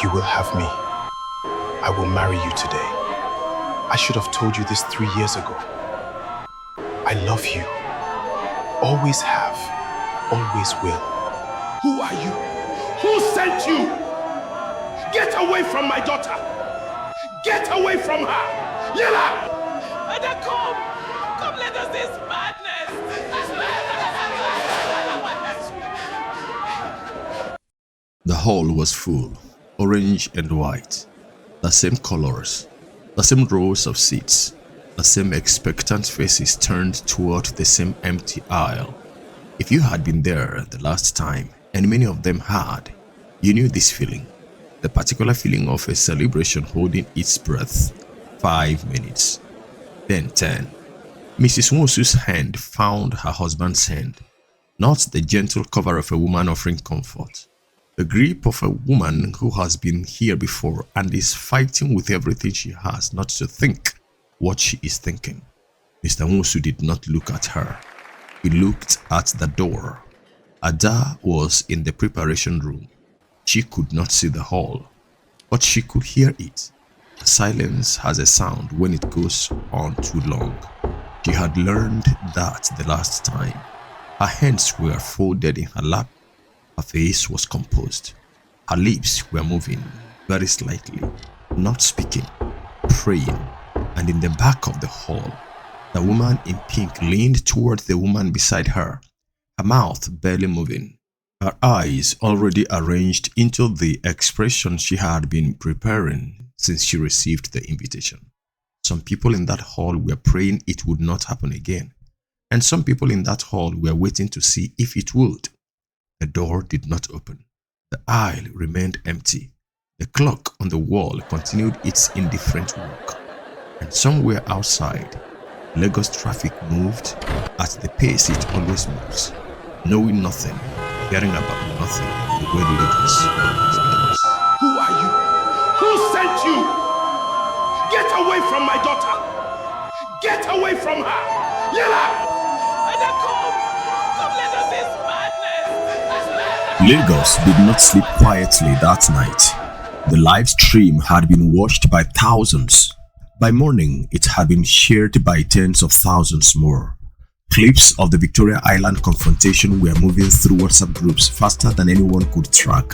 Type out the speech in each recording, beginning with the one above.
you will have me, I will marry you today. I should have told you this 3 years ago. I love you. Always have. Always will. Who are you? Who sent you? Get away from my daughter! Get away from her! Yella! Ada, come! Come, let us this madness! The hall was full, orange and white, the same colors, the same rows of seats, the same expectant faces turned toward the same empty aisle. If you had been there the last time, and many of them had, you knew this feeling, the particular feeling of a celebration holding its breath. 5 minutes, then 10. Mrs. Nwosu's hand found her husband's hand, not the gentle cover of a woman offering comfort. The grip of a woman who has been here before and is fighting with everything she has not to think what she is thinking. Mr. Nwosu did not look at her. He looked at the door. Ada was in the preparation room. She could not see the hall, but she could hear it. Silence has a sound when it goes on too long. She had learned that the last time. Her hands were folded in her lap. Her face was composed. Her lips were moving very slightly, not speaking, praying. And in the back of the hall, the woman in pink leaned toward the woman beside her, her mouth barely moving, her eyes already arranged into the expression she had been preparing since she received the invitation. Some people in that hall were praying it would not happen again, and some people in that hall were waiting to see if it would. The door did not open. The aisle remained empty. The clock on the wall continued its indifferent work. And somewhere outside, Lagos traffic moved at the pace it always moves, knowing nothing, caring about nothing, the way Lagos always does. Who are you? Who sent you? Get away from my daughter! Get away from her! Yella! Ada, come! Come, let us this madness! Lagos did not sleep quietly that night. The live stream had been watched by thousands. By morning, it had been shared by tens of thousands more. Clips of the Victoria Island confrontation were moving through WhatsApp groups faster than anyone could track.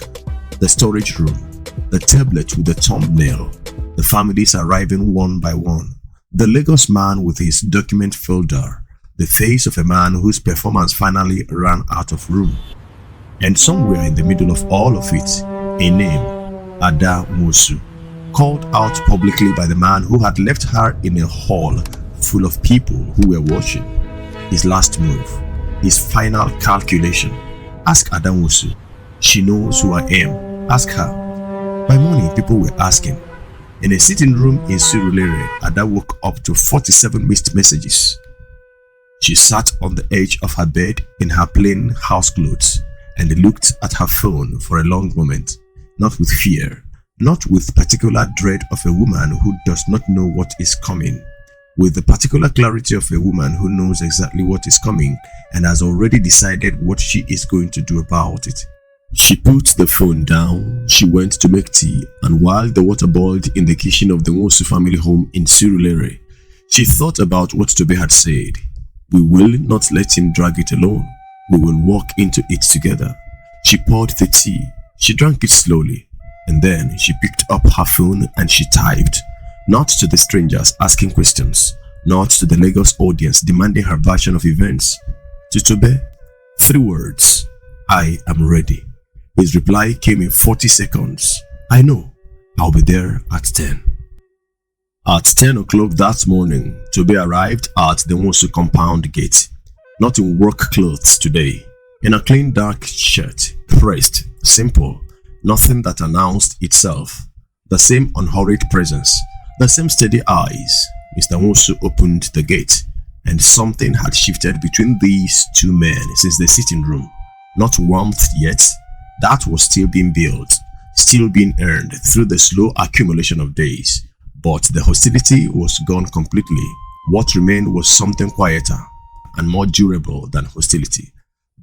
The storage room, the tablet with the thumbnail, the families arriving one by one, the Lagos man with his document folder, the face of a man whose performance finally ran out of room. And somewhere in the middle of all of it, a name, Ada Nwosu, called out publicly by the man who had left her in a hall full of people who were watching. His last move, his final calculation. Ask Ada Nwosu. She knows who I am. Ask her. By morning, people were asking. In a sitting room in Surulere, Ada woke up to 47 missed messages. She sat on the edge of her bed in her plain house clothes and looked at her phone for a long moment, not with fear, not with particular dread of a woman who does not know what is coming, with the particular clarity of a woman who knows exactly what is coming and has already decided what she is going to do about it. She put the phone down, she went to make tea, and while the water boiled in the kitchen of the Nwosu family home in Surulere, she thought about what Tobe had said. We will not let him drag it alone. We will walk into it together. She poured the tea. She drank it slowly. And then she picked up her phone and she typed, not to the strangers asking questions, not to the Lagos audience demanding her version of events. To Tobe, 3 words, I am ready. His reply came in 40 seconds. I know, I'll be there at 10. At 10 o'clock that morning, Tobe arrived at the Nwosu compound gate, not in work clothes today, in a clean dark shirt, pressed, simple, nothing that announced itself, the same unhurried presence, the same steady eyes. Mr. Nwosu opened the gate, and something had shifted between these two men since the sitting room. Not warmth yet, that was still being built, still being earned through the slow accumulation of days. But the hostility was gone completely. What remained was something quieter and more durable than hostility.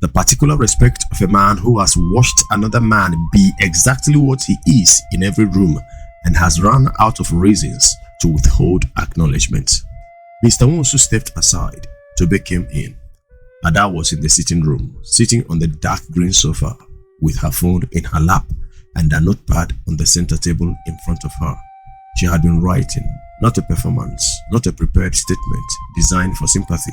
The particular respect of a man who has watched another man be exactly what he is in every room and has run out of reasons to withhold acknowledgement. Mr. Nwosu stepped aside. Tobe came in. Ada was in the sitting room, sitting on the dark green sofa with her phone in her lap and a notepad on the center table in front of her. She had been writing, not a performance, not a prepared statement designed for sympathy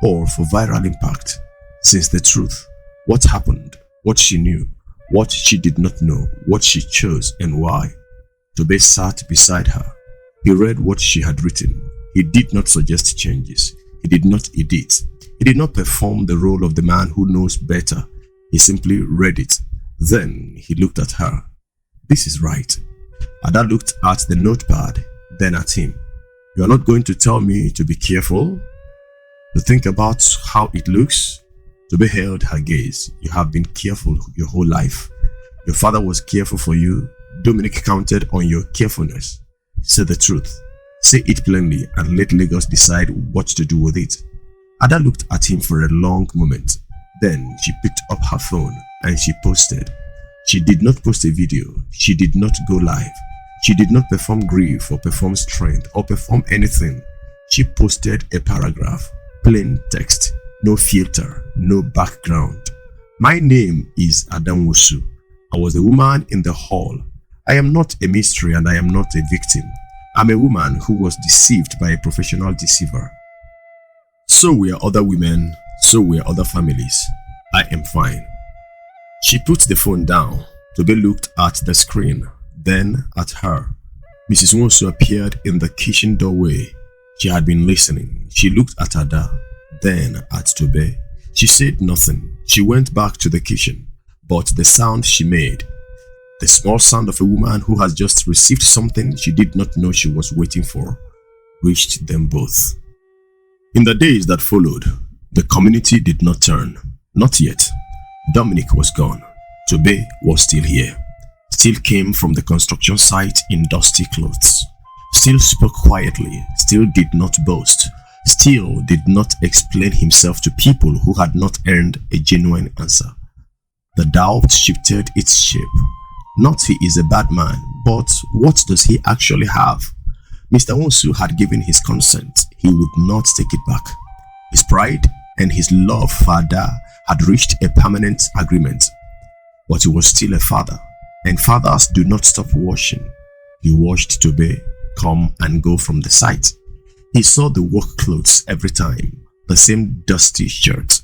or for viral impact. Since the truth, what happened, what she knew, what she did not know, what she chose and why. Tobe sat beside her. He read what she had written. He did not suggest changes. He did not edit. He did not perform the role of the man who knows better. He simply read it. Then he looked at her. This is right. Ada looked at the notepad, then at him. You are not going to tell me to be careful? To think about how it looks? Tobe held her gaze. You have been careful your whole life. Your father was careful for you. Dominic counted on your carefulness. Say the truth. Say it plainly and let Lagos decide what to do with it. Ada looked at him for a long moment. Then she picked up her phone and she posted. She did not post a video. She did not go live. She did not perform grief or perform strength or perform anything. She posted a paragraph. Plain text. No filter. No background. My name is Ada Nwosu. I was a woman in the hall. I am not a mystery and I am not a victim. I'm a woman who was deceived by a professional deceiver. So were other women, so were other families. I am fine. She put the phone down. Tobe looked at the screen, then at her. Mrs. Nwosu appeared in the kitchen doorway. She had been listening. She looked at Ada, then at Tobe. She said nothing. She went back to the kitchen, but the sound she made, the small sound of a woman who has just received something she did not know she was waiting for, reached them both. In the days that followed, the community did not turn. Not yet. Dominic was gone. Tobe was still here. Still came from the construction site in dusty clothes. Still spoke quietly. Still did not boast. Still did not explain himself to people who had not earned a genuine answer. The doubt shifted its shape. Not he is a bad man, but what does he actually have? Mr. Nwosu had given his consent. He would not take it back. His pride and his love for Ada had reached a permanent agreement. But he was still a father, and fathers do not stop washing. He watched Tobe come and go from the site. He saw the work clothes every time, the same dusty shirt,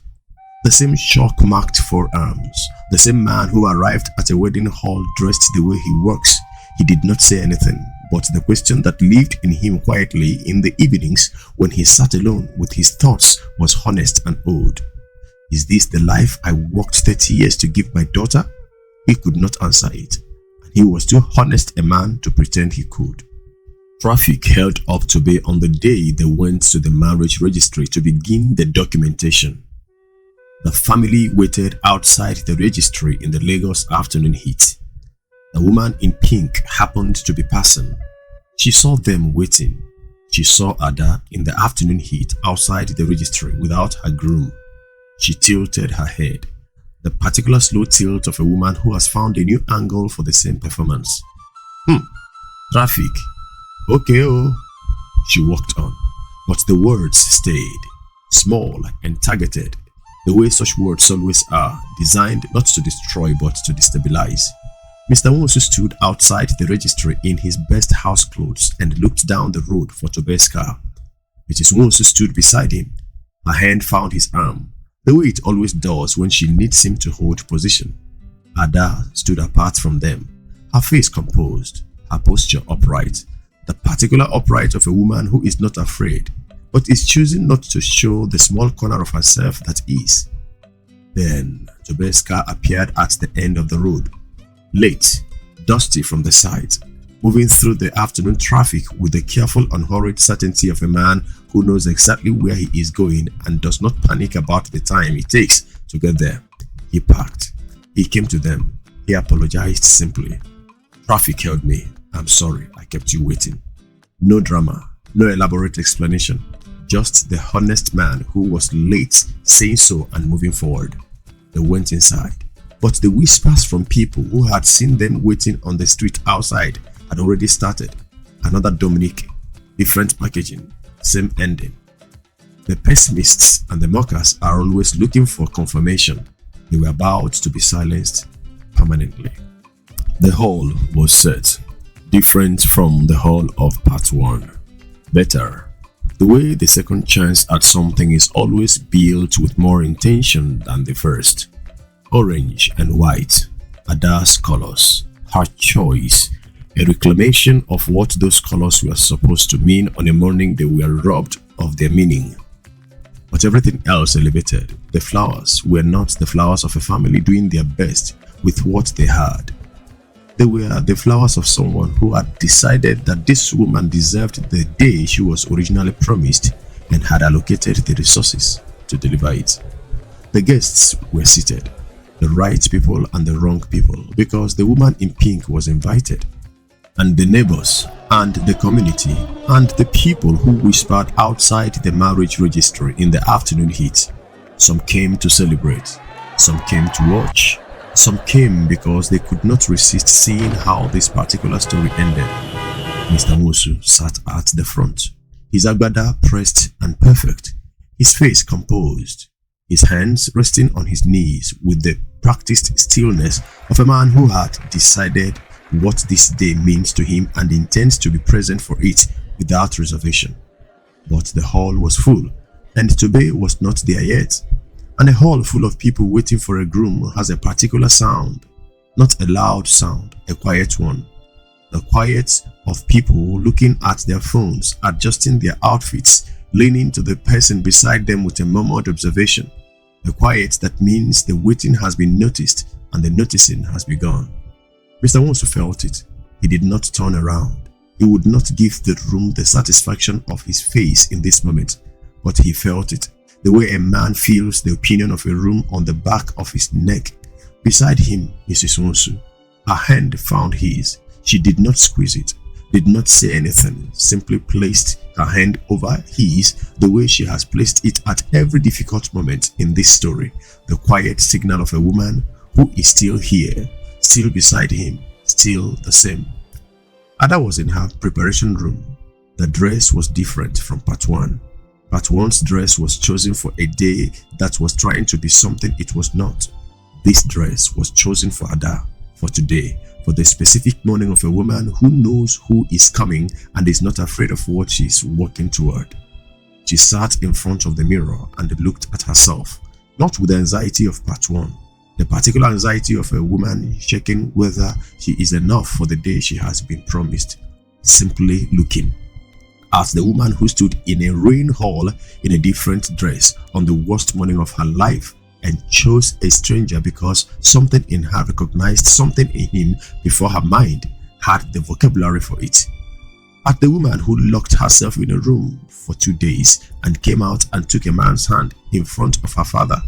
the same chalk-marked forearms, the same man who arrived at a wedding hall dressed the way he works. He did not say anything, but the question that lived in him quietly in the evenings when he sat alone with his thoughts was honest and old. Is this the life I worked 30 years to give my daughter? He could not answer it, and he was too honest a man to pretend he could. Traffic held up Tobe on the day they went to the marriage registry to begin the documentation. The family waited outside the registry in the Lagos afternoon heat. The woman in pink happened to be passing. She saw them waiting. She saw Ada in the afternoon heat outside the registry without her groom. She tilted her head, the particular slow tilt of a woman who has found a new angle for the same performance. Traffic. Okay, oh. She walked on, but the words stayed, small and targeted, the way such words always are, designed not to destroy but to destabilize. Mr. Nwosu stood outside the registry in his best house clothes and looked down the road for Tobe's car. Mrs. Nwosu stood beside him. Her hand found his arm, the way it always does when she needs him to hold position. Ada stood apart from them, her face composed, her posture upright, the particular upright of a woman who is not afraid, but is choosing not to show the small corner of herself that is. Then Tobe's car appeared at the end of the road, late, dusty from the side, moving through the afternoon traffic with the careful, unhurried certainty of a man who knows exactly where he is going and does not panic about the time it takes to get there. He parked. He came to them. He apologized simply. Traffic held me. I'm sorry I kept you waiting. No drama, no elaborate explanation. Just the honest man who was late saying so and moving forward. They went inside, but the whispers from people who had seen them waiting on the street outside had already started. Another Dominic, different packaging, same ending. The pessimists and the mockers are always looking for confirmation they were about to be silenced permanently. The hall was set, different from the hall of part 1. Better. The way the second chance at something is always built with more intention than the first. Orange and white, Ada's colors, her choice, a reclamation of what those colors were supposed to mean on a morning they were robbed of their meaning. But everything else elevated. The flowers were not the flowers of a family doing their best with what they had. They were the flowers of someone who had decided that this woman deserved the day she was originally promised and had allocated the resources to deliver it. The guests were seated, the right people and the wrong people, because the woman in pink was invited. And the neighbors and the community and the people who whispered outside the marriage registry in the afternoon heat. Some came to celebrate, some came to watch, some came because they could not resist seeing how this particular story ended. Mr. Nwosu sat at the front, his agbada pressed and perfect, his face composed, his hands resting on his knees with the practiced stillness of a man who had decided what this day means to him and intends to be present for it without reservation. But the hall was full, and Tobe was not there yet. And a hall full of people waiting for a groom has a particular sound, not a loud sound, a quiet one. The quiet of people looking at their phones, adjusting their outfits, leaning to the person beside them with a murmured observation. The quiet that means the waiting has been noticed and the noticing has begun. Mr. Nwosu felt it. He did not turn around. He would not give the room the satisfaction of his face in this moment, but he felt it, the way a man feels the opinion of a room on the back of his neck. Beside him, Mrs. Nwosu. Her hand found his. She did not squeeze it, did not say anything, simply placed her hand over his the way she has placed it at every difficult moment in this story, the quiet signal of a woman who is still here, still beside him, still the same. Ada was in her preparation room. The dress was different from part 1. Part 1's dress was chosen for a day that was trying to be something it was not. This dress was chosen for Ada, for today, for the specific morning of a woman who knows who is coming and is not afraid of what she is walking toward. She sat in front of the mirror and looked at herself, not with the anxiety of part 1. The particular anxiety of a woman checking whether she is enough for the day she has been promised, simply looking at the woman who stood in a rain hall in a different dress on the worst morning of her life and chose a stranger because something in her recognized something in him before her mind had the vocabulary for it. At the woman who locked herself in a room for 2 days and came out and took a man's hand in front of her father,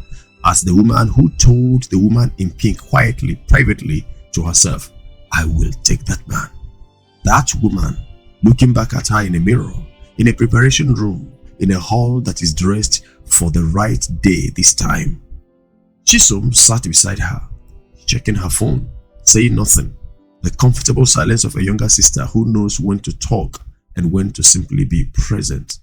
as the woman who told the woman in pink quietly, privately to herself, "I will take that man." That woman, looking back at her in a mirror, in a preparation room, in a hall that is dressed for the right day this time. Chisom sat beside her, checking her phone, saying nothing. The comfortable silence of a younger sister who knows when to talk and when to simply be present.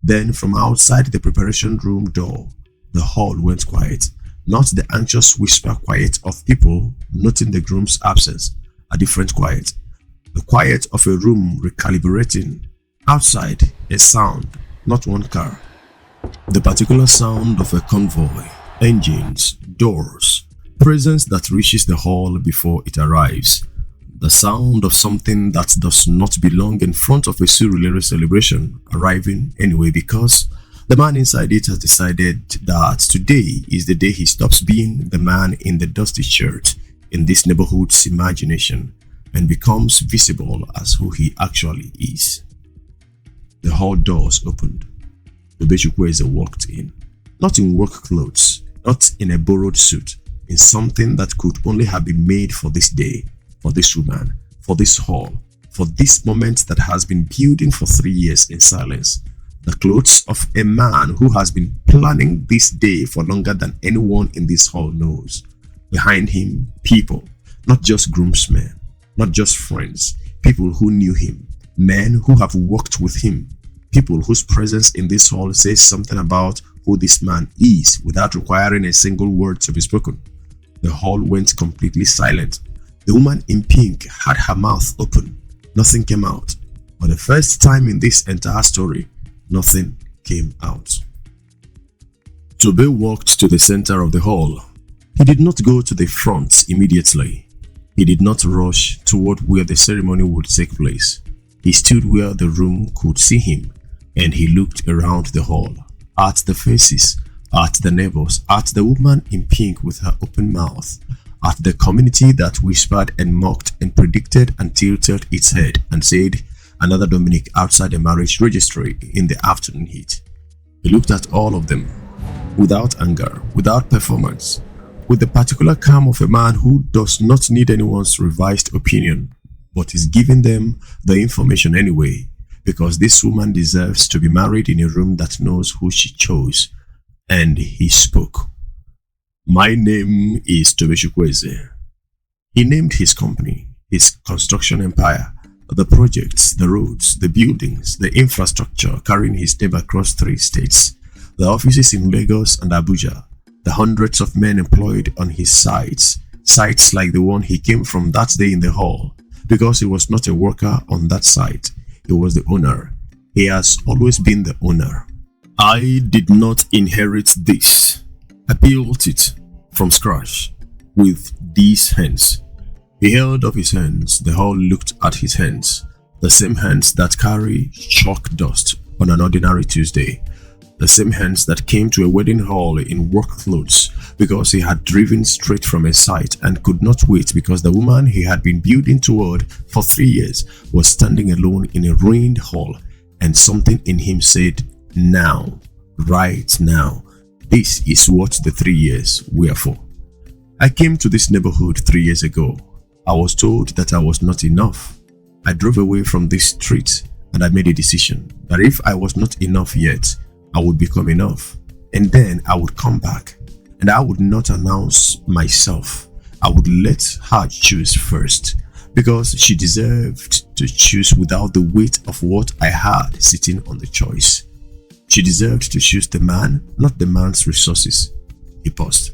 Then from outside the preparation room door, the hall went quiet, not the anxious whisper quiet of people noting the groom's absence, a different quiet. The quiet of a room recalibrating. Outside, a sound, not one car. The particular sound of a convoy, engines, doors, presence that reaches the hall before it arrives. The sound of something that does not belong in front of a Surulere celebration arriving anyway because the man inside it has decided that today is the day he stops being the man in the dusty shirt in this neighborhood's imagination and becomes visible as who he actually is. The hall doors opened. Tobe walked in, not in work clothes, not in a borrowed suit, in something that could only have been made for this day, for this woman, for this hall, for this moment that has been building for 3 years in silence. The clothes of a man who has been planning this day for longer than anyone in this hall knows. Behind him, people, not just groomsmen, not just friends, people who knew him, men who have worked with him, people whose presence in this hall says something about who this man is without requiring a single word to be spoken. The hall went completely silent. The woman in pink had her mouth open. Nothing came out. For the first time in this entire story, nothing came out. Tobe walked to the center of the hall. He did not go to the front immediately. He did not rush toward where the ceremony would take place. He stood where the room could see him, and he looked around the hall, at the faces, at the neighbors, at the woman in pink with her open mouth, at the community that whispered and mocked and predicted and tilted its head and said, "Another Dominic outside the marriage registry in the afternoon heat." He looked at all of them, without anger, without performance, with the particular calm of a man who does not need anyone's revised opinion, but is giving them the information anyway, because this woman deserves to be married in a room that knows who she chose. And he spoke. "My name is Tobe Chukwueze." He named his company, his construction empire, the projects, the roads, the buildings, the infrastructure carrying his name across 3 states, the offices in Lagos and Abuja, the hundreds of men employed on his sites like the one he came from that day in the hall, because he was not a worker on that site, he was the owner. He has always been the owner. I did not inherit this. I built it from scratch with these hands. He held up his hands. The hall looked at his hands, the same hands that carry chalk dust on an ordinary Tuesday, the same hands that came to a wedding hall in work clothes because he had driven straight from a site and could not wait because the woman he had been building toward for 3 years was standing alone in a ruined hall, and something in him said, "Now, right now, this is what the 3 years were for." I came to this neighborhood 3 years ago. I was told that I was not enough. I drove away from this street and I made a decision that if I was not enough yet, I would become enough. And then I would come back and I would not announce myself. I would let her choose first because she deserved to choose without the weight of what I had sitting on the choice. She deserved to choose the man, not the man's resources. He paused.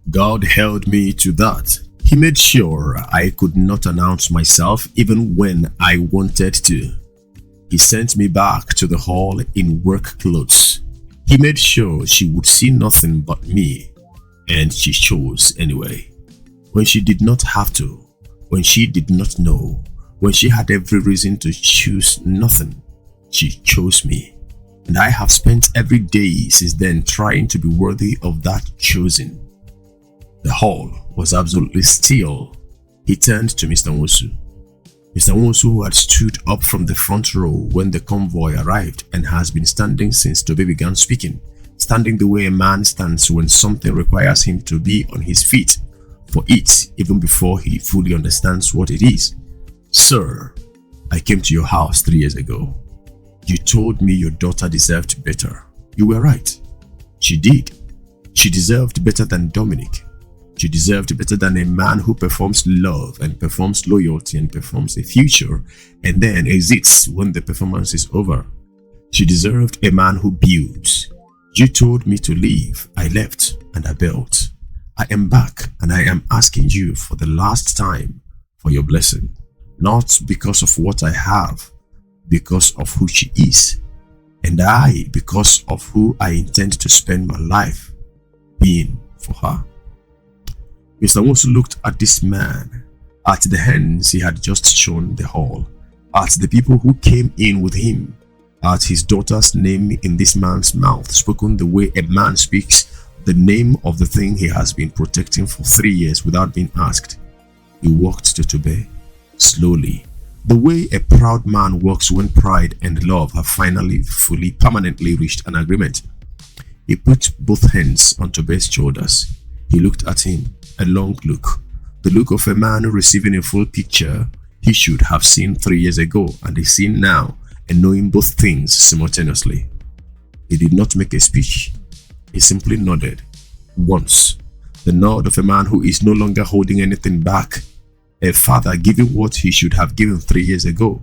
God held me to that. He made sure I could not announce myself even when I wanted to. He sent me back to the hall in work clothes. He made sure she would see nothing but me, and she chose anyway. When she did not have to, when she did not know, when she had every reason to choose nothing, she chose me. And I have spent every day since then trying to be worthy of that choosing. The hall was absolutely still. He turned to Mr. Nwosu. Mr. Nwosu, who had stood up from the front row when the convoy arrived and has been standing since Tobe began speaking, standing the way a man stands when something requires him to be on his feet for it even before he fully understands what it is. "Sir, I came to your house 3 years ago. You told me your daughter deserved better. You were right. She did. She deserved better than Dominic. She deserved better than a man who performs love and performs loyalty and performs a future and then exits when the performance is over. She deserved a man who builds. You told me to leave. I left and I built. I am back and I am asking you for the last time for your blessing, not because of what I have, because of who she is, and I because of who I intend to spend my life being for her." Mr. Nwosu looked at this man, at the hands he had just shown the hall, at the people who came in with him, at his daughter's name in this man's mouth, spoken the way a man speaks the name of the thing he has been protecting for 3 years without being asked. He walked to Tobe, slowly, the way a proud man walks when pride and love have finally, fully, permanently reached an agreement. He put both hands on Tobe's shoulders. He looked at him, a long look, the look of a man receiving a full picture he should have seen 3 years ago and is seeing now, and knowing both things simultaneously. He did not make a speech. He simply nodded. Once, the nod of a man who is no longer holding anything back, a father giving what he should have given 3 years ago,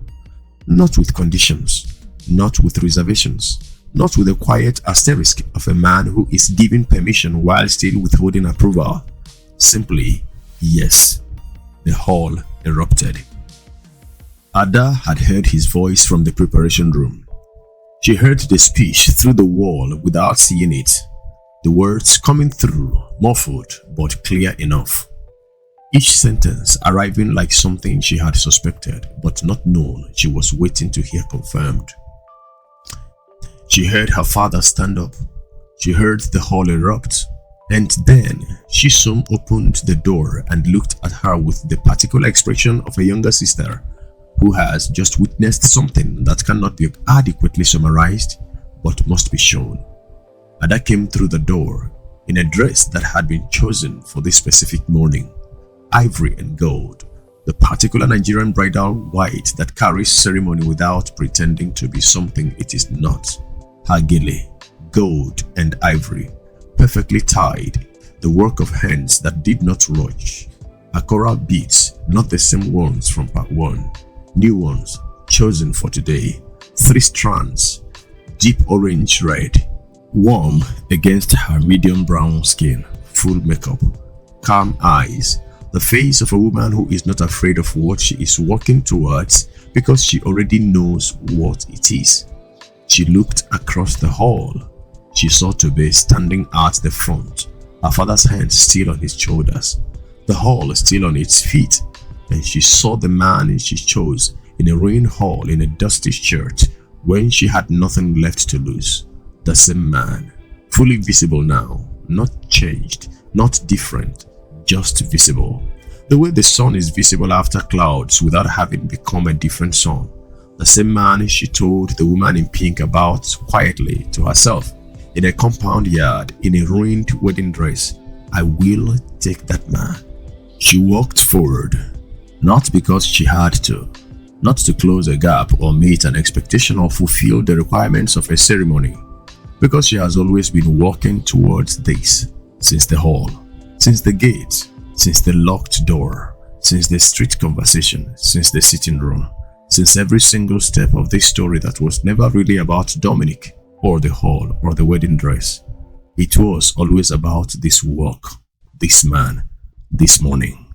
not with conditions, not with reservations, not with a quiet asterisk of a man who is giving permission while still withholding approval. Simply, yes. The hall erupted. Ada had heard his voice from the preparation room. She heard the speech through the wall without seeing it. The words coming through, muffled but clear enough. Each sentence arriving like something she had suspected but not known she was waiting to hear confirmed. She heard her father stand up. She heard the hall erupt. And then she soon opened the door and looked at her with the particular expression of a younger sister who has just witnessed something that cannot be adequately summarized but must be shown. Ada came through the door in a dress that had been chosen for this specific morning, ivory and gold, the particular Nigerian bridal white that carries ceremony without pretending to be something it is not. Her gele, gold and ivory, perfectly tied, the work of hands that did not rush. Her coral beads, not the same ones from part 1, new ones, chosen for today, 3 strands, deep orange red, warm against her medium brown skin, full makeup, calm eyes, the face of a woman who is not afraid of what she is walking towards because she already knows what it is. She looked across the hall. She saw Tobe standing at the front, her father's hand still on his shoulders, the hall still on its feet, and she saw the man she chose in a ruined hall in a dusty shirt when she had nothing left to lose. The same man, fully visible now, not changed, not different, just visible. The way the sun is visible after clouds without having become a different sun. The same man she told the woman in pink about quietly to herself in a compound yard in a ruined wedding dress. I will take that man. She walked forward, not because she had to, not to close a gap or meet an expectation or fulfill the requirements of a ceremony, because she has always been walking towards this, since the hall, since the gate, since the locked door, since the street conversation, since the sitting room, since every single step of this story that was never really about Dominic or the hall or the wedding dress. It was always about this walk, this man, this morning.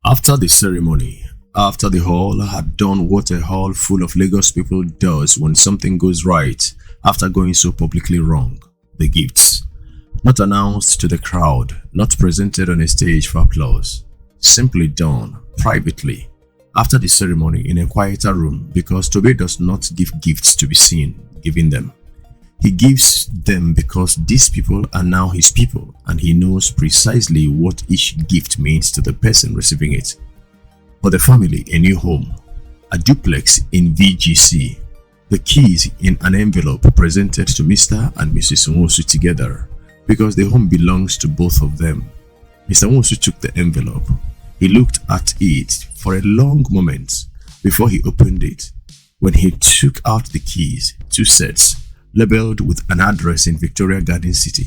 After the ceremony, after the hall had done what a hall full of Lagos people does when something goes right after going so publicly wrong, the gifts. Not announced to the crowd, not presented on a stage for applause, simply done privately after the ceremony in a quieter room, because Tobe does not give gifts to be seen giving them. He gives them because these people are now his people and he knows precisely what each gift means to the person receiving it. For the family, a new home, a duplex in VGC, the keys in an envelope presented to Mr. and Mrs. Nwosu together because the home belongs to both of them. Mr. Nwosu took the envelope. He looked at it for a long moment before he opened it. When he took out the keys, 2 sets, labeled with an address in Victoria Garden City.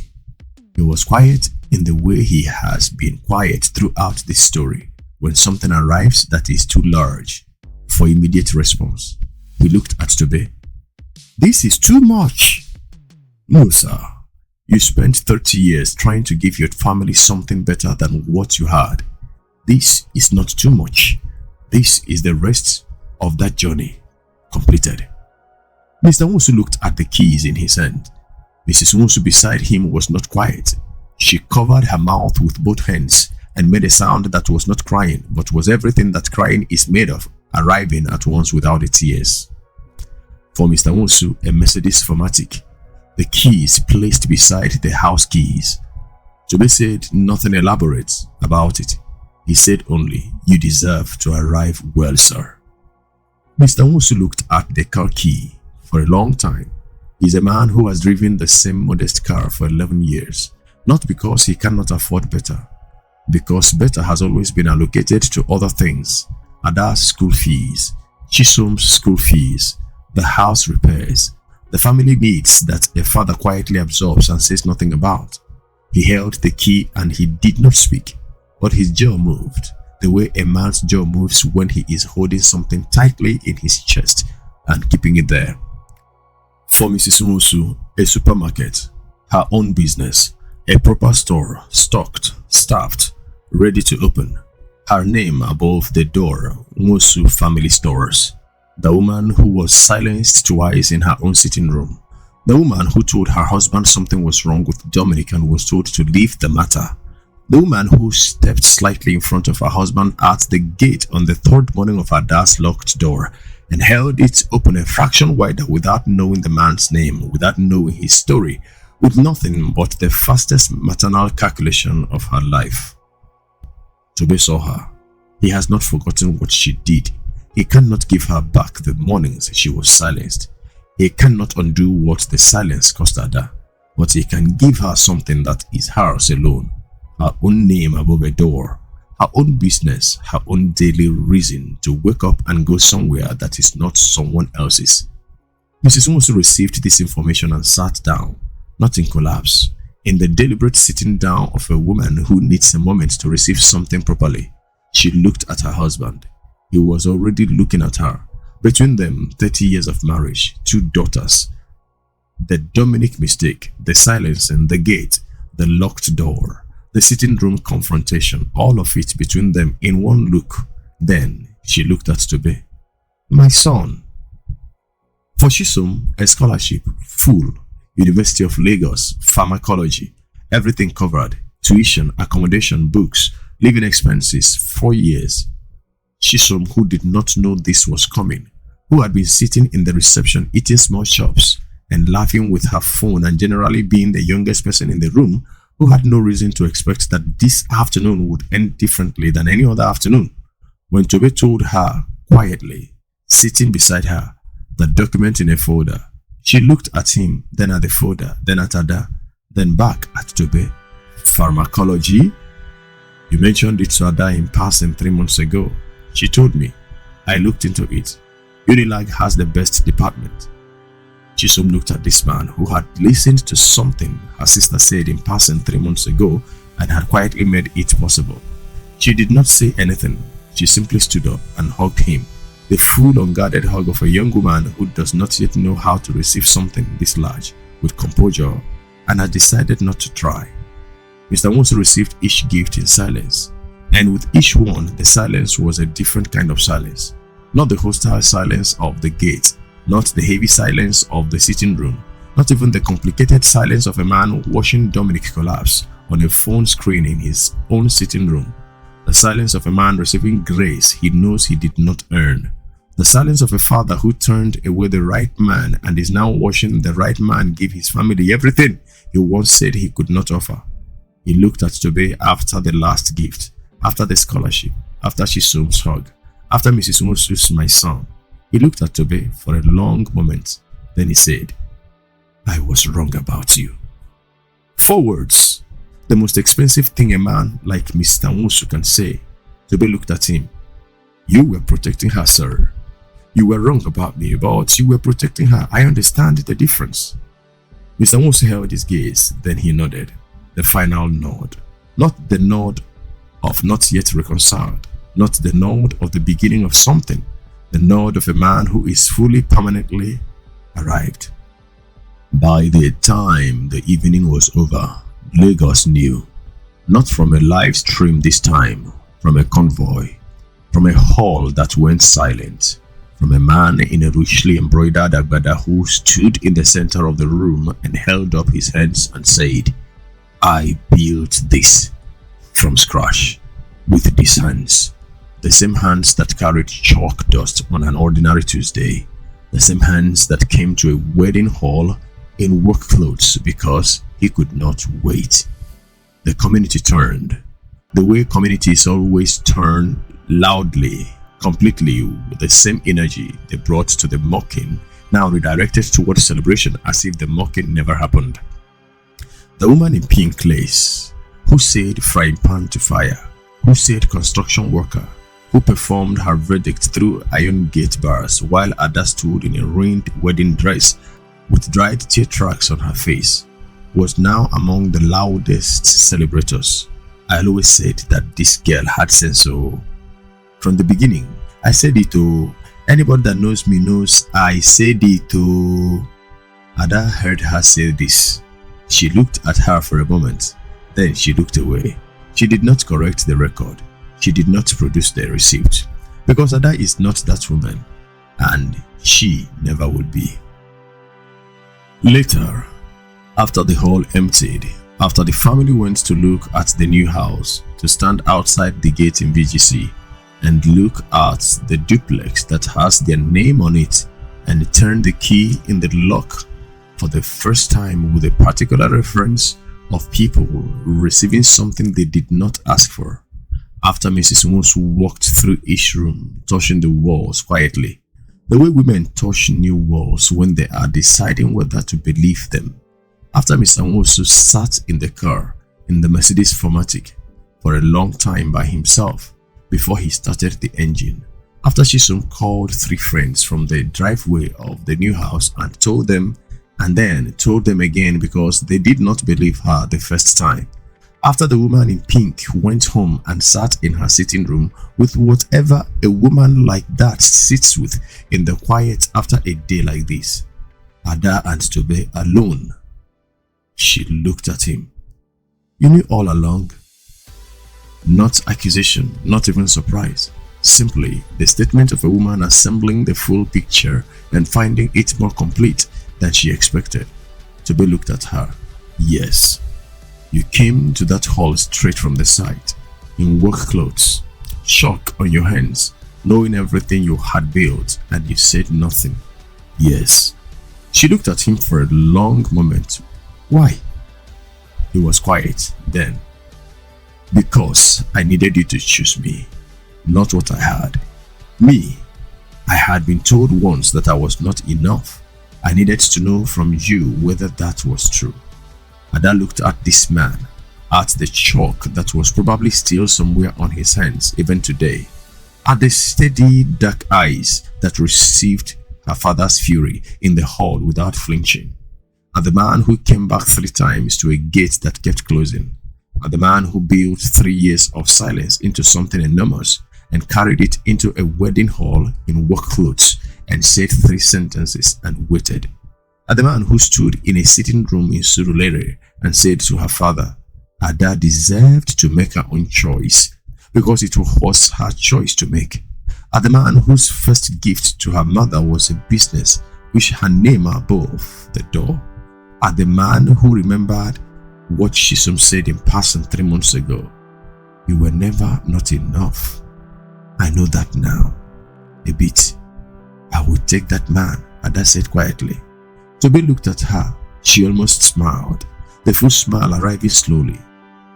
He was quiet in the way he has been quiet throughout this story. When something arrives that is too large for immediate response, he looked at Tobe. This is too much. No, sir. You spent 30 years trying to give your family something better than what you had. This is not too much. This is the rest of that journey completed. Mr. Nwosu looked at the keys in his hand. Mrs. Nwosu beside him was not quiet. She covered her mouth with both hands and made a sound that was not crying, but was everything that crying is made of, arriving at once without the tears. For Mr. Nwosu, a Mercedes Formatic, the keys placed beside the house keys. Tobe said nothing elaborate about it. He said only, you deserve to arrive well, sir. Mr. Nwosu looked at the car key. For a long time, he's a man who has driven the same modest car for 11 years, not because he cannot afford better, because better has always been allocated to other things. Ada's school fees, Chisom's school fees, the house repairs, the family needs that a father quietly absorbs and says nothing about. He held the key and he did not speak, but his jaw moved, the way a man's jaw moves when he is holding something tightly in his chest and keeping it there. For Mrs. Nwosu, a supermarket, her own business, a proper store, stocked, staffed, ready to open. Her name above the door, Nwosu Family Stores. The woman who was silenced twice in her own sitting room. The woman who told her husband something was wrong with Dominic and was told to leave the matter. The woman who stepped slightly in front of her husband at the gate on the third morning of her dad's locked door and held it open a fraction wider without knowing the man's name, without knowing his story, with nothing but the fastest maternal calculation of her life. Tobe saw her. He has not forgotten what she did. He cannot give her back the mornings she was silenced. He cannot undo what the silence cost her, but he can give her something that is hers alone. Her own name above a door, her own business, her own daily reason to wake up and go somewhere that is not someone else's. Mrs. Nwosu received this information and sat down, not in collapse, in the deliberate sitting down of a woman who needs a moment to receive something properly. She looked at her husband. He was already looking at her. Between them, 30 years of marriage, 2 daughters. The Dominic mistake, the silence in the gate, the locked door, the sitting room confrontation, all of it between them in one look. Then she looked at Tobe. My son. For Chisom, a scholarship, full, University of Lagos, pharmacology, everything covered, tuition, accommodation, books, living expenses, 4 years. Chisom, who did not know this was coming, who had been sitting in the reception eating small chops and laughing with her phone and generally being the youngest person in the room, who had no reason to expect that this afternoon would end differently than any other afternoon. When Tobe told her quietly, sitting beside her, the document in a folder, she looked at him, then at the folder, then at Ada, then back at Tobe. Pharmacology? You mentioned it to Ada in passing 3 months ago. She told me. I looked into it. Unilag has the best department. Chisom looked at this man who had listened to something her sister said in passing 3 months ago and had quietly made it possible. She did not say anything. She simply stood up and hugged him, the full unguarded hug of a young woman who does not yet know how to receive something this large with composure and had decided not to try. Mr. Nwosu received each gift in silence, and with each one the silence was a different kind of silence. Not the hostile silence of the gate, not the heavy silence of the sitting room, not even the complicated silence of a man watching Dominic collapse on a phone screen in his own sitting room. The silence of a man receiving grace he knows he did not earn. The silence of a father who turned away the right man and is now watching the right man give his family everything he once said he could not offer. He looked at Tobe after the last gift, after the scholarship, after Chisom's hug, after Mrs. Nwosu's my son. He looked at Tobe for a long moment. Then he said, I was wrong about you. 4 words, the most expensive thing a man like Mr. Nwosu can say. Tobe looked at him. You were protecting her, sir. You were wrong about me, but you were protecting her. I understand the difference. Mr. Nwosu held his gaze, then he nodded. The final nod. Not the nod of not yet reconciled, not the nod of the beginning of something, the nod of a man who is fully permanently arrived. By the time the evening was over, Lagos knew, not from a live stream this time, from a convoy, from a hall that went silent, from a man in a richly embroidered agbada who stood in the center of the room and held up his hands and said, I built this from scratch with these hands, the same hands that carried chalk dust on an ordinary Tuesday, the same hands that came to a wedding hall in work clothes because he could not wait. The community turned, the way communities always turn, loudly, completely, with the same energy they brought to the mocking, now redirected towards celebration as if the mocking never happened. The woman in pink lace, who said frying pan to fire, who said construction worker, who performed her verdict through iron gate bars while Ada stood in a ruined wedding dress with dried tear tracks on her face, was now among the loudest celebrators. I always said that this girl had sense. So from the beginning, I said it to anybody that knows me knows I said it to. Ada heard her say this. She looked at her for a moment, then she looked away. She did not correct the record. She did not produce the receipt, because Ada is not that woman, and she never would be. Later, after the hall emptied, after the family went to look at the new house, to stand outside the gate in VGC and look at the duplex that has their name on it and turn the key in the lock for the first time with a particular reference of people receiving something they did not ask for. After Mrs. Nwosu walked through each room, touching the walls quietly, the way women touch new walls when they are deciding whether to believe them. After Mr. Nwosu sat in the car in the Mercedes 4MATIC for a long time by himself before he started the engine. After Chisom called 3 friends from the driveway of the new house and told them, and then told them again because they did not believe her the first time. After the woman in pink went home and sat in her sitting room with whatever a woman like that sits with in the quiet after a day like this, Ada and Tobe alone. She looked at him. You knew all along? Not accusation, not even surprise. Simply the statement of a woman assembling the full picture and finding it more complete than she expected. Tobe looked at her. Yes, you came to that hall straight from the site, in work clothes, shock on your hands, knowing everything you had built, and you said nothing. Yes. She looked at him for a long moment. Why? He was quiet then. Because I needed you to choose me, not what I had. Me, I had been told once that I was not enough. I needed to know from you whether that was true. Ada looked at this man, at the chalk that was probably still somewhere on his hands even today, at the steady dark eyes that received her father's fury in the hall without flinching, at the man who came back 3 times to a gate that kept closing, at the man who built 3 years of silence into something enormous and carried it into a wedding hall in work clothes and said 3 sentences and waited, at the man who stood in a sitting room in Surulere and said to her father, Ada deserved to make her own choice because it was her choice to make, at the man whose first gift to her mother was a business which her name above the door, at the man who remembered what Chisom said in passing 3 months ago. You were never not enough. I know that now. A bit. I would take that man, Ada said quietly. Tobe looked at her. She almost smiled, the full smile arriving slowly.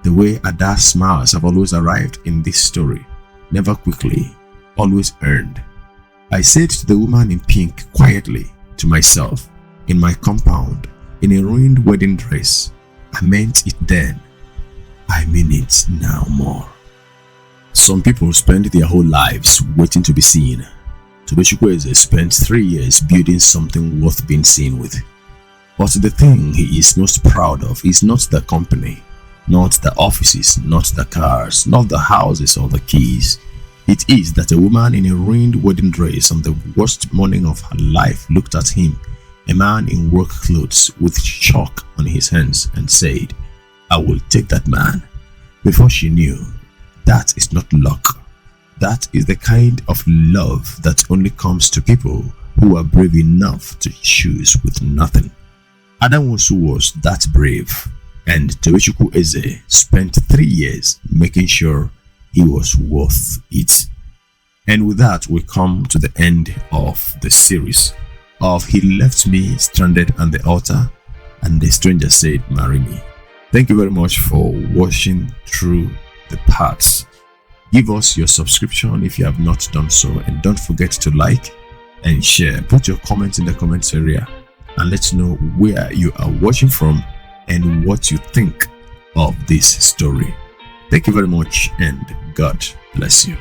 The way Ada's smiles have always arrived in this story, never quickly, always earned. I said to the woman in pink quietly to myself, in my compound, in a ruined wedding dress, I meant it then. I mean it now more. Some people spend their whole lives waiting to be seen. Tobe Chukwueze spent 3 years building something worth being seen with. But the thing he is most proud of is not the company, not the offices, not the cars, not the houses or the keys. It is that a woman in a ruined wedding dress on the worst morning of her life looked at him, a man in work clothes with chalk on his hands, and said, I will take that man. Before she knew, that is not luck. That is the kind of love that only comes to people who are brave enough to choose with nothing. Ada Nwosu was that brave, and Tobe Chukwueze spent 3 years making sure he was worth it. And with that, we come to the end of the series of He Left Me Stranded on the Altar and the Stranger Said Marry Me. Thank you very much for watching through the parts. Give us your subscription if you have not done so, and don't forget to like and share. Put your comments in the comments area and let's know where you are watching from and what you think of this story. Thank you very much, and God bless you.